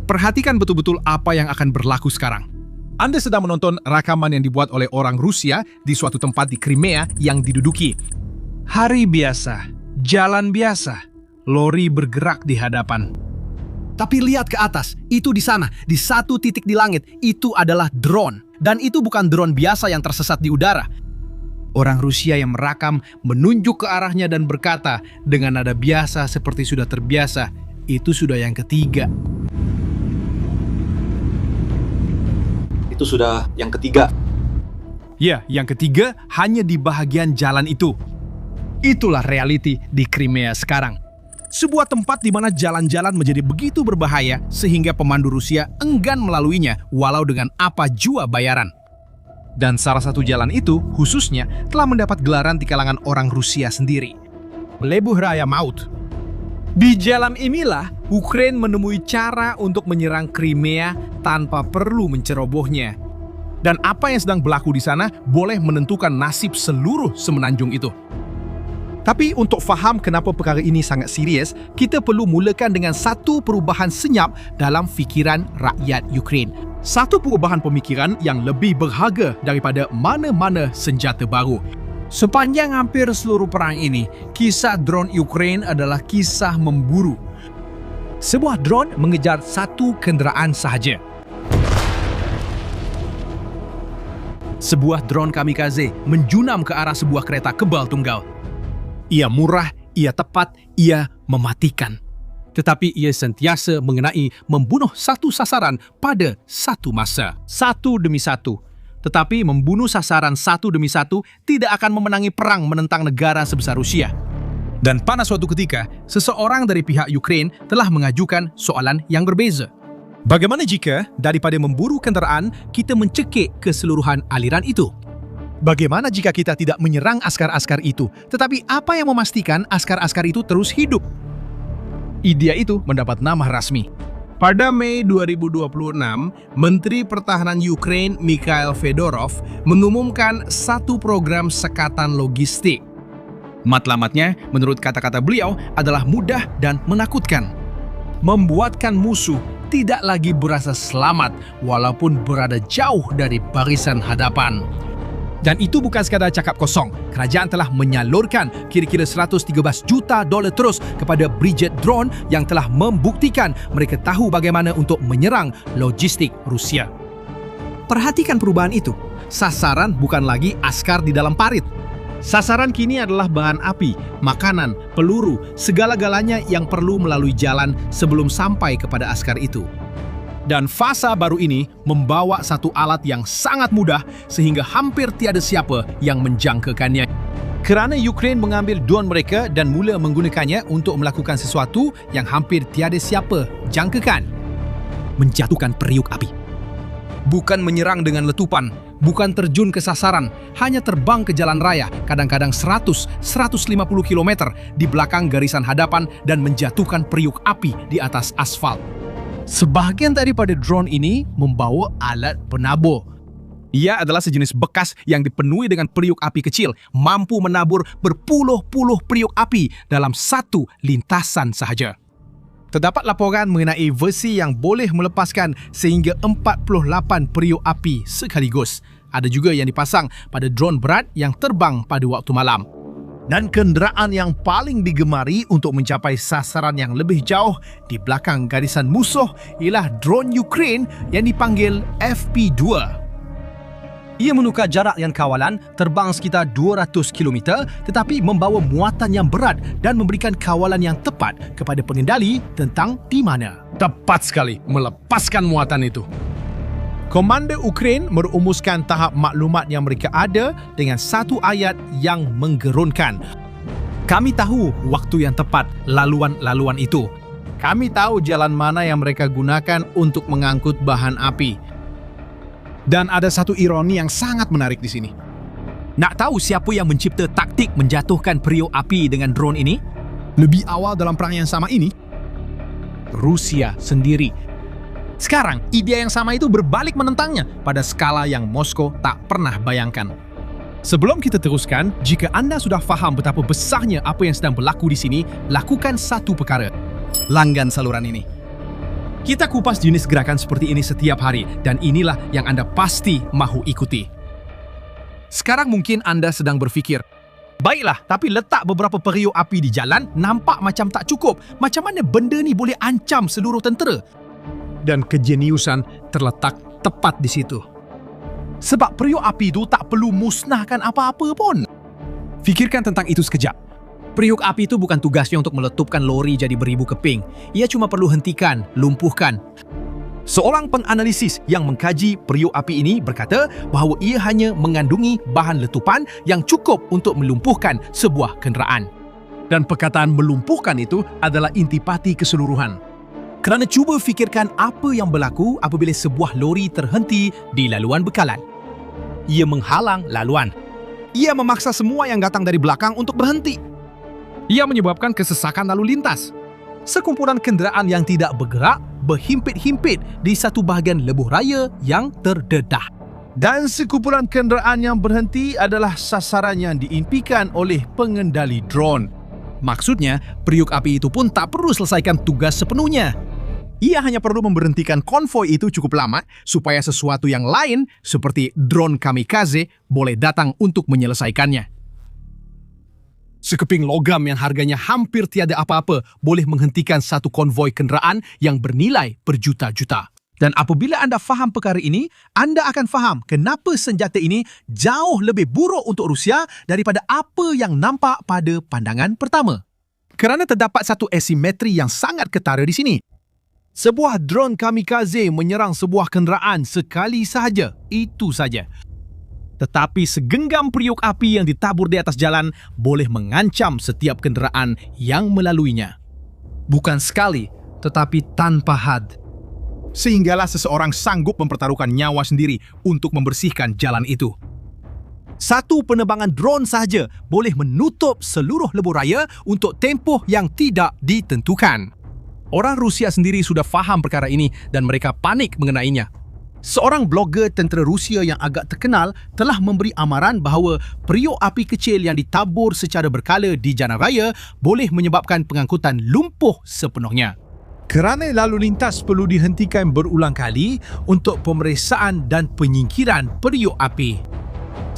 Perhatikan betul-betul apa yang akan berlaku sekarang. Anda sedang menonton rekaman yang dibuat oleh orang Rusia di suatu tempat di Crimea yang diduduki. Hari biasa, jalan biasa, lori bergerak di hadapan. Tapi lihat ke atas, itu di sana, di satu titik di langit, itu adalah drone. Dan itu bukan drone biasa yang tersesat di udara. Orang Rusia yang merakam menunjuk ke arahnya dan berkata dengan nada biasa seperti sudah terbiasa, itu sudah yang ketiga. Itu sudah yang ketiga. Ya, yang ketiga hanya di bahagian jalan itu. Itulah reality di Crimea sekarang. Sebuah tempat di mana jalan-jalan menjadi begitu berbahaya sehingga pemandu Rusia enggan melaluinya walau dengan apa jua bayaran. Dan salah satu jalan itu khususnya telah mendapat gelaran di kalangan orang Rusia sendiri. Lebuh Raya Maut. Di jalan inilah Ukraina menemui cara untuk menyerang Crimea tanpa perlu mencerobohnya. Dan apa yang sedang berlaku di sana boleh menentukan nasib seluruh semenanjung itu. Tapi untuk faham kenapa perkara ini sangat serius, kita perlu mulakan dengan satu perubahan senyap dalam fikiran rakyat Ukraina. Satu perubahan pemikiran yang lebih berharga daripada mana-mana senjata baru. Sepanjang hampir seluruh perang ini, kisah drone Ukraina adalah kisah memburu. Sebuah drone mengejar satu kenderaan sahaja. Sebuah drone kamikaze menjunam ke arah sebuah kereta kebal tunggal. Ia murah, ia tepat, ia mematikan. Tetapi ia sentiasa mengenai membunuh satu sasaran pada satu masa. Satu demi satu. Tetapi membunuh sasaran satu demi satu tidak akan memenangi perang menentang negara sebesar Rusia. Dan pada suatu ketika, seseorang dari pihak Ukraina telah mengajukan soalan yang berbeza. Bagaimana jika daripada memburu kenderaan, kita mencekik keseluruhan aliran itu? Bagaimana jika kita tidak menyerang askar-askar itu, tetapi apa yang memastikan askar-askar itu terus hidup? Ide itu mendapat nama rasmi. Pada Mei 2026, Menteri Pertahanan Ukraina Mikhail Fedorov mengumumkan satu program sekatan logistik. Matlamatnya, menurut kata-kata beliau, adalah mudah dan menakutkan. Membuatkan musuh tidak lagi berasa selamat walaupun berada jauh dari barisan hadapan. Dan itu bukan sekadar cakap kosong. Kerajaan telah menyalurkan kira-kira $113 juta terus kepada Brigade Drone yang telah membuktikan mereka tahu bagaimana untuk menyerang logistik Rusia. Perhatikan perubahan itu. Sasaran bukan lagi askar di dalam parit. Sasaran kini adalah bahan api, makanan, peluru, segala-galanya yang perlu melalui jalan sebelum sampai kepada askar itu. Dan fase baru ini membawa satu alat yang sangat mudah sehingga hampir tiada siapa yang menjangkakannya. Kerana Ukraina mengambil drone mereka dan mula menggunakannya untuk melakukan sesuatu yang hampir tiada siapa jangkakan. Menjatuhkan periuk api. Bukan menyerang dengan letupan, bukan terjun ke sasaran, hanya terbang ke jalan raya, kadang-kadang 100-150 km di belakang garisan hadapan dan menjatuhkan periuk api di atas aspal. Sebahagian daripada drone ini membawa alat penabur. Ia adalah sejenis bekas yang dipenuhi dengan periuk api kecil, mampu menabur berpuluh-puluh periuk api dalam satu lintasan sahaja. Terdapat laporan mengenai versi yang boleh melepaskan sehingga 48 periuk api sekaligus. Ada juga yang dipasang pada drone berat yang terbang pada waktu malam. Dan kenderaan yang paling digemari untuk mencapai sasaran yang lebih jauh di belakang garisan musuh ialah drone Ukraina yang dipanggil FP2. Ia menukar jarak yang kawalan, terbang sekitar 200 km tetapi membawa muatan yang berat dan memberikan kawalan yang tepat kepada pengendali tentang di mana. Tepat sekali melepaskan muatan itu. Komander Ukraina merumuskan tahap maklumat yang mereka ada dengan satu ayat yang menggerunkan. Kami tahu waktu yang tepat laluan-laluan itu. Kami tahu jalan mana yang mereka gunakan untuk mengangkut bahan api. Dan ada satu ironi yang sangat menarik di sini. Nak tahu siapa yang mencipta taktik menjatuhkan periuk api dengan drone ini? Lebih awal dalam perang yang sama ini, Rusia sendiri. Sekarang, ide yang sama itu berbalik menentangnya pada skala yang Moskow tak pernah bayangkan. Sebelum kita teruskan, jika anda sudah faham betapa besarnya apa yang sedang berlaku di sini, lakukan satu perkara. Langgan saluran ini. Kita kupas jenis gerakan seperti ini setiap hari dan inilah yang Anda pasti mahu ikuti. Sekarang mungkin Anda sedang berpikir, baiklah, tapi letak beberapa periuk api di jalan nampak macam tak cukup. Macam mana benda ni boleh ancam seluruh tentera? Dan kejeniusan terletak tepat di situ. Sebab periuk api itu tak perlu musnahkan apa-apa pun. Fikirkan tentang itu sekejap. Periuk api itu bukan tugasnya untuk meletupkan lori jadi beribu keping. Ia cuma perlu hentikan, lumpuhkan. Seorang penganalisis yang mengkaji periuk api ini berkata bahawa ia hanya mengandungi bahan letupan yang cukup untuk melumpuhkan sebuah kenderaan. Dan perkataan melumpuhkan itu adalah intipati keseluruhan. Kerana cuba fikirkan apa yang berlaku apabila sebuah lori terhenti di laluan bekalan. Ia menghalang laluan. Ia memaksa semua yang datang dari belakang untuk berhenti. Ia menyebabkan kesesakan lalu lintas. Sekumpulan kenderaan yang tidak bergerak berhimpit-himpit di satu bahagian lebuh raya yang terdedah. Dan sekumpulan kenderaan yang berhenti adalah sasaran yang diimpikan oleh pengendali drone. Maksudnya, periuk api itu pun tak perlu selesaikan tugas sepenuhnya. Ia hanya perlu memberhentikan konvoi itu cukup lama supaya sesuatu yang lain seperti drone kamikaze boleh datang untuk menyelesaikannya. Sekeping logam yang harganya hampir tiada apa-apa boleh menghentikan satu konvoi kenderaan yang bernilai berjuta-juta. Dan apabila anda faham perkara ini, anda akan faham kenapa senjata ini jauh lebih buruk untuk Rusia daripada apa yang nampak pada pandangan pertama. Kerana terdapat satu asimetri yang sangat ketara di sini. Sebuah drone kamikaze menyerang sebuah kenderaan sekali sahaja. Itu saja. Tetapi segenggam periuk api yang ditabur di atas jalan boleh mengancam setiap kenderaan yang melaluinya. Bukan sekali, tetapi tanpa had. Sehinggalah seseorang sanggup mempertaruhkan nyawa sendiri untuk membersihkan jalan itu. Satu penerbangan drone sahaja boleh menutup seluruh lebuh raya untuk tempoh yang tidak ditentukan. Orang Rusia sendiri sudah faham perkara ini dan mereka panik mengenainya. Seorang blogger tentera Rusia yang agak terkenal telah memberi amaran bahawa periuk api kecil yang ditabur secara berkala di jalan raya boleh menyebabkan pengangkutan lumpuh sepenuhnya. Kerana lalu lintas perlu dihentikan berulang kali untuk pemeriksaan dan penyingkiran periuk api.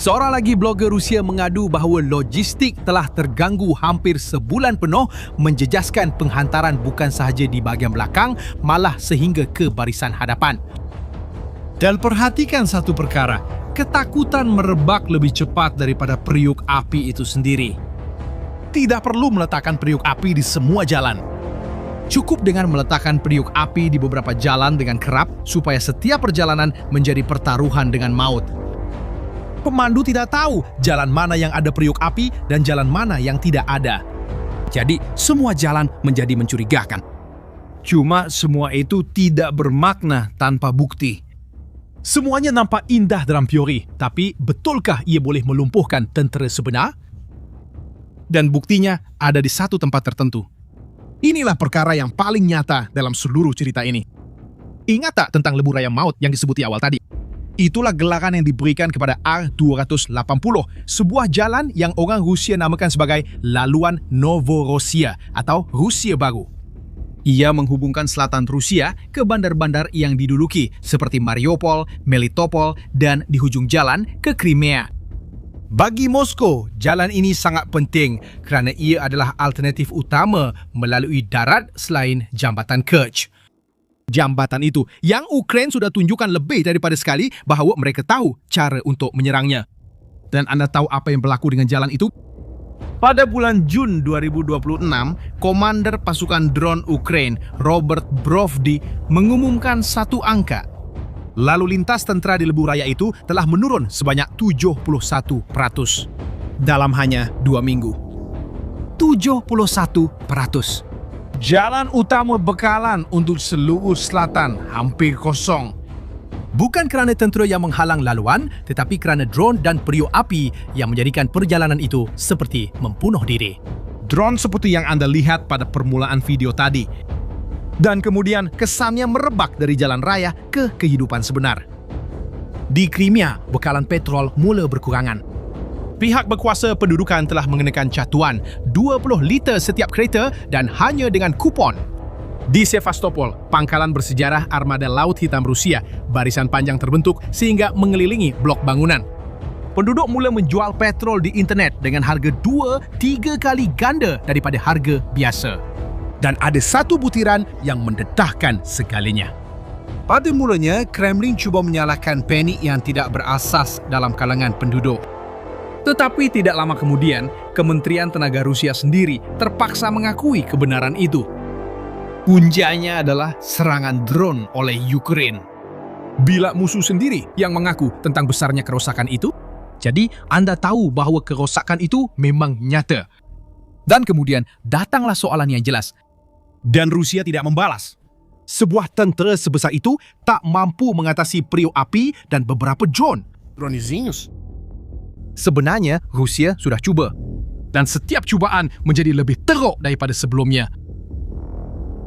Seorang lagi blogger Rusia mengadu bahawa logistik telah terganggu hampir sebulan penuh menjejaskan penghantaran bukan sahaja di bahagian belakang malah sehingga ke barisan hadapan. Dan perhatikan satu perkara, ketakutan merebak lebih cepat daripada periuk api itu sendiri. Tidak perlu meletakkan periuk api di semua jalan. Cukup dengan meletakkan periuk api di beberapa jalan dengan kerap supaya setiap perjalanan menjadi pertaruhan dengan maut. Pemandu tidak tahu jalan mana yang ada periuk api dan jalan mana yang tidak ada. Jadi, semua jalan menjadi mencurigakan. Cuma semua itu tidak bermakna tanpa bukti. Semuanya nampak indah dalam teori, tapi betulkah ia boleh melumpuhkan tentera sebenar? Dan buktinya ada di satu tempat tertentu. Inilah perkara yang paling nyata dalam seluruh cerita ini. Ingat tak tentang lebuh raya maut yang disebut di awal tadi? Itulah gelaran yang diberikan kepada R-280, sebuah jalan yang orang Rusia namakan sebagai laluan Novorossiya atau Rusia Baru. Ia menghubungkan selatan Rusia ke bandar-bandar yang diduduki seperti Mariupol, Melitopol dan di hujung jalan ke Crimea. Bagi Moskow, jalan ini sangat penting kerana ia adalah alternatif utama melalui darat selain jambatan Kerch. Jambatan itu yang Ukraine sudah tunjukkan lebih daripada sekali bahawa mereka tahu cara untuk menyerangnya. Dan anda tahu apa yang berlaku dengan jalan itu? Pada bulan Jun 2026, Komander Pasukan Drone Ukraine, Robert Brovdi, mengumumkan satu angka. Lalu lintas tentera di lebuh raya itu telah menurun sebanyak 71% dalam hanya 2 minggu. 71%. Jalan utama bekalan untuk seluruh selatan hampir kosong. Bukan kerana tentera yang menghalang laluan, tetapi kerana drone dan periuk api yang menjadikan perjalanan itu seperti membunuh diri. Drone seperti yang anda lihat pada permulaan video tadi. Dan kemudian kesannya merebak dari jalan raya ke kehidupan sebenar. Di Crimea, bekalan petrol mula berkurangan. Pihak berkuasa pendudukan telah mengenakan catuan 20 liter setiap kereta dan hanya dengan kupon. Di Sevastopol, pangkalan bersejarah armada Laut Hitam Rusia, barisan panjang terbentuk sehingga mengelilingi blok bangunan. Penduduk mulai menjual petrol di internet dengan harga 2-3 kali ganda daripada harga biasa. Dan ada satu butiran yang mendedahkan segalanya. Pada mulanya, Kremlin cuba menyalahkan panik yang tidak berasas dalam kalangan penduduk. Tetapi tidak lama kemudian, Kementerian Tenaga Rusia sendiri terpaksa mengakui kebenaran itu. Punjanya adalah serangan drone oleh Ukraina. Bila musuh sendiri yang mengaku tentang besarnya kerusakan itu, jadi Anda tahu bahwa kerusakan itu memang nyata. Dan kemudian datanglah soalan yang jelas. Dan Rusia tidak membalas. Sebuah tentera sebesar itu tak mampu mengatasi periuk api dan beberapa drone. Sebenarnya, Rusia sudah cuba. Dan setiap cubaan menjadi lebih teruk daripada sebelumnya.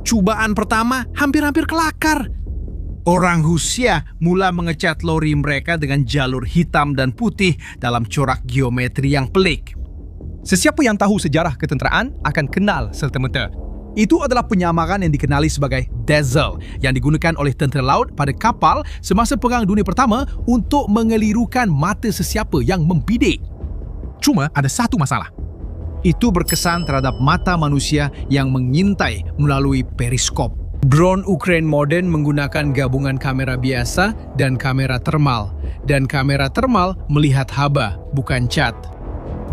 Cubaan pertama hampir-hampir kelakar. Orang Rusia mula mengecat lori mereka dengan jalur hitam dan putih dalam corak geometri yang pelik. Sesiapa yang tahu sejarah ketenteraan akan kenal serta-merta. Itu adalah penyamaran yang dikenali sebagai dazzle yang digunakan oleh tentera laut pada kapal semasa Perang Dunia Pertama untuk mengelirukan mata sesiapa yang membidik. Cuma ada satu masalah. Itu berkesan terhadap mata manusia yang mengintai melalui periskop. Drone Ukraina moden menggunakan gabungan kamera biasa dan kamera termal. Dan kamera termal melihat haba, bukan cat.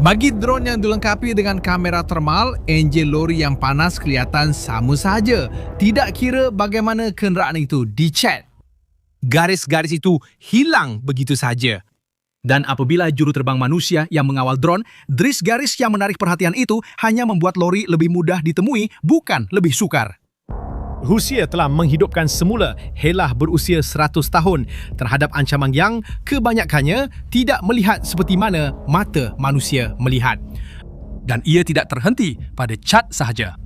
Bagi drone yang dilengkapi dengan kamera termal, enjin lori yang panas kelihatan sama saja. Tidak kira bagaimana kenderaan itu dicat. Garis-garis itu hilang begitu saja. Dan apabila juru terbang manusia yang mengawal drone, garis yang menarik perhatian itu hanya membuat lori lebih mudah ditemui, bukan lebih sukar. Rusia telah menghidupkan semula Helah berusia 100 tahun terhadap ancaman yang kebanyakannya tidak melihat seperti mana mata manusia melihat. Dan ia tidak terhenti pada cat sahaja.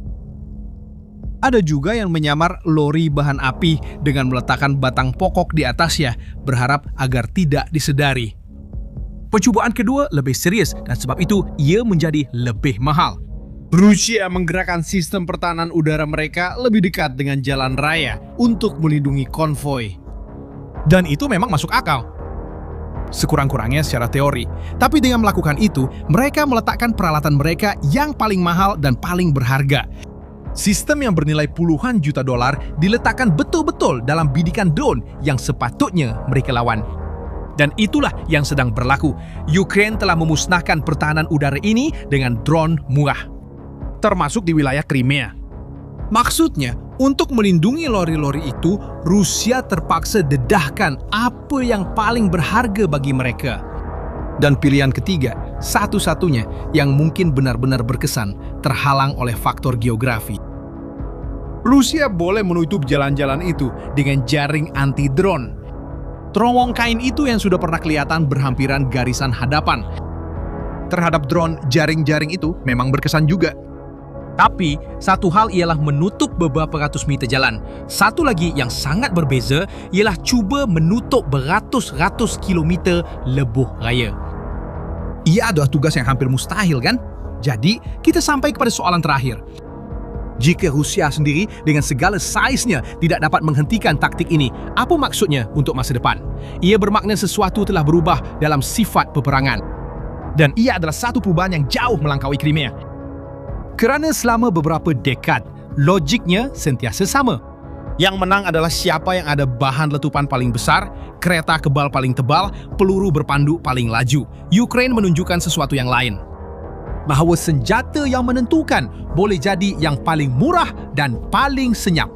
Ada juga yang menyamar lori bahan api dengan meletakkan batang pokok di atasnya, berharap agar tidak disedari. Percubaan kedua lebih serius dan sebab itu ia menjadi lebih mahal. Rusia menggerakkan sistem pertahanan udara mereka lebih dekat dengan jalan raya untuk melindungi konvoi. Dan itu memang masuk akal. Sekurang-kurangnya secara teori. Tapi dengan melakukan itu, mereka meletakkan peralatan mereka yang paling mahal dan paling berharga. Sistem yang bernilai puluhan juta dolar diletakkan betul-betul dalam bidikan drone yang sepatutnya mereka lawan. Dan itulah yang sedang berlaku. Ukraina telah memusnahkan pertahanan udara ini dengan drone murah, termasuk di wilayah Crimea. Maksudnya, untuk melindungi lori-lori itu, Rusia terpaksa dedahkan apa yang paling berharga bagi mereka. Dan pilihan ketiga, satu-satunya yang mungkin benar-benar berkesan, terhalang oleh faktor geografi. Rusia boleh menutup jalan-jalan itu dengan jaring anti-drone. Terowong kain itu yang sudah pernah kelihatan berhampiran garisan hadapan. Terhadap drone, jaring-jaring itu memang berkesan juga. Tapi, satu hal ialah menutup beberapa ratus meter jalan. Satu lagi yang sangat berbeza ialah cuba menutup beratus-ratus kilometer lebuh raya. Ia adalah tugas yang hampir mustahil, kan? Jadi, kita sampai kepada soalan terakhir. Jika Rusia sendiri dengan segala saiznya tidak dapat menghentikan taktik ini, apa maksudnya untuk masa depan? Ia bermakna sesuatu telah berubah dalam sifat peperangan. Dan ia adalah satu perubahan yang jauh melampaui Crimea. Kerana selama beberapa dekad, logiknya sentiasa sama. Yang menang adalah siapa yang ada bahan letupan paling besar, kereta kebal paling tebal, peluru berpandu paling laju. Ukraina menunjukkan sesuatu yang lain. Bahawa senjata yang menentukan boleh jadi yang paling murah dan paling senyap.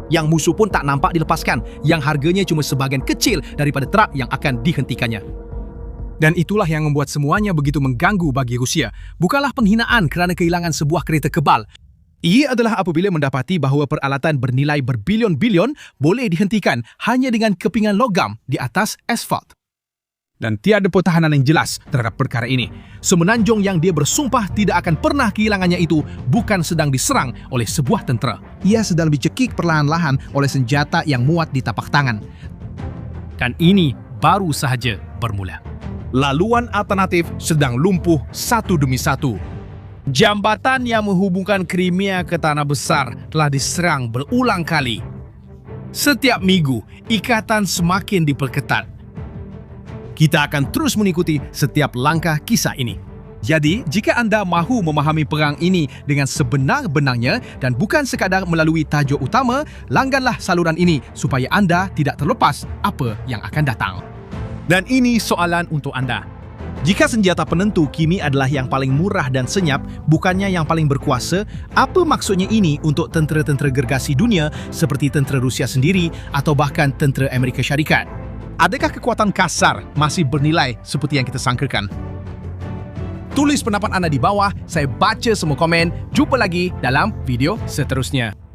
Yang musuh pun tak nampak dilepaskan, yang harganya cuma sebahagian kecil daripada truk yang akan dihentikannya. Dan itulah yang membuat semuanya begitu mengganggu bagi Rusia. Bukanlah penghinaan kerana kehilangan sebuah kereta kebal. Ia adalah apabila mendapati bahawa peralatan bernilai berbilion-bilion boleh dihentikan hanya dengan kepingan logam di atas asfalt. Dan tiada pertahanan yang jelas terhadap perkara ini. Semenanjung yang dia bersumpah tidak akan pernah kehilangannya itu bukan sedang diserang oleh sebuah tentera. Ia sedang dicekik perlahan-lahan oleh senjata yang muat di tapak tangan. Dan ini baru sahaja bermula. Laluan alternatif sedang lumpuh satu demi satu. Jambatan yang menghubungkan Crimea ke Tanah Besar telah diserang berulang kali. Setiap minggu, ikatan semakin diperketat. Kita akan terus mengikuti setiap langkah kisah ini. Jadi, jika anda mahu memahami perang ini dengan sebenar-benarnya dan bukan sekadar melalui tajuk utama, langganlah saluran ini supaya anda tidak terlepas apa yang akan datang. Dan ini soalan untuk anda. Jika senjata penentu kini adalah yang paling murah dan senyap, bukannya yang paling berkuasa, apa maksudnya ini untuk tentera-tentera gergasi dunia seperti tentera Rusia sendiri atau bahkan tentera Amerika Syarikat? Adakah kekuatan kasar masih bernilai seperti yang kita sangkakan? Tulis pendapat anda di bawah, saya baca semua komen. Jumpa lagi dalam video seterusnya.